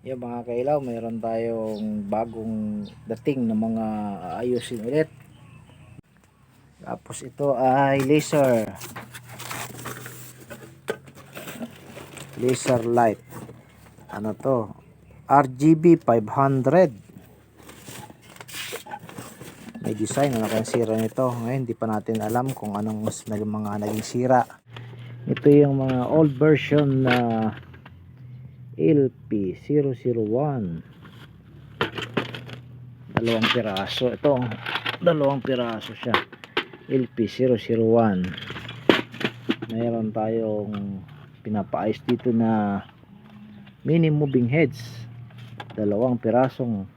Yung mga kailaw, mayroon tayong bagong dating na mga ayusin ulit. Tapos ito ay laser light. Ano to? RGB 500. May design na nakasira nito. Ngayon hindi pa natin alam kung anong mga naging sira. Ito yung mga old version na LP001. Dalawang piraso. Ito, dalawang piraso siya. LP001. Mayroon tayong pinapaayos dito na mini moving heads. Dalawang pirasong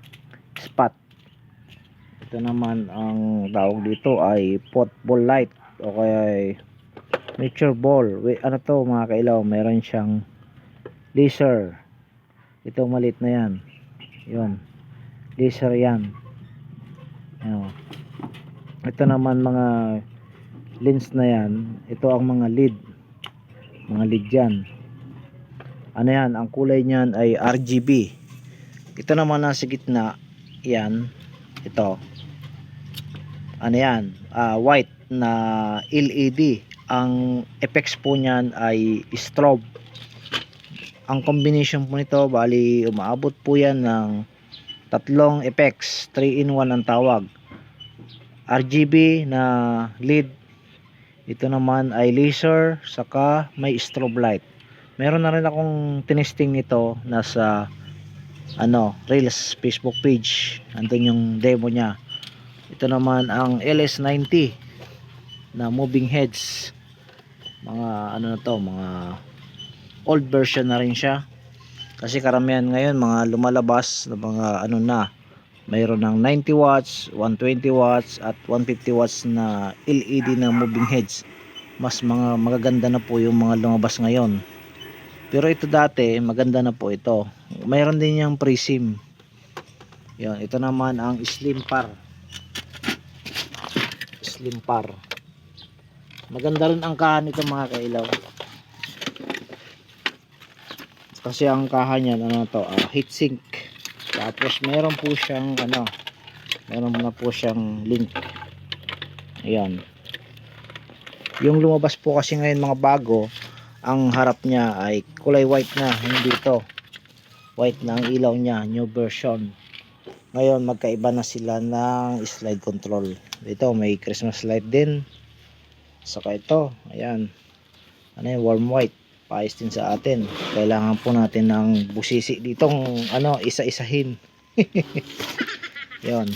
spot. Ito naman ang tawag dito ay pot ball light o kaya nature ball. Ano to mga kailaw, meron siyang laser. Ito maliit na yan. Yun. Laser yan. Ayan. Ito naman mga lens na yan. Ito ang mga lead. Mga lead yan. Ano yan? Ang kulay niyan ay RGB. Ito naman nasa gitna. Yan. Ito. Ano yan? White na LED. Ang effects po niyan ay strobe. Ang combination po nito, bali umaabot po yan ng tatlong effects. 3-in-1 ang tawag. RGB na LED. Ito naman ay laser. Saka may strobe light. Meron na rin akong tinesting nito. Nasa Reels Facebook page. Andun yung demo niya. Ito naman ang LS90 na moving heads. Mga mga old version na rin siya. Kasi karamihan ngayon mga lumalabas na mga mayroon ng 90 watts, 120 watts at 150 watts na LED na moving heads. Mas magaganda na po yung mga lumabas ngayon. Pero ito dati, maganda na po ito. Mayroon din yung prism. Yan, ito naman ang slim par. Maganda rin ang kahan nito mga kailaw. Kasi ang kahan niyan heatsink. Tapos meron po siyang meron na po siyang link. Ayan. Yung lumabas po kasi ngayon mga bago, ang harap niya ay kulay white na, hindi ito. White na ang ilaw niya, new version. Ngayon magkaiba na sila ng slide control. Ito may Christmas light din. Saka ito, ayan. Warm white. Paayos din sa atin. Kailangan po natin ng busisi ditong isa-isahin. 'Yon.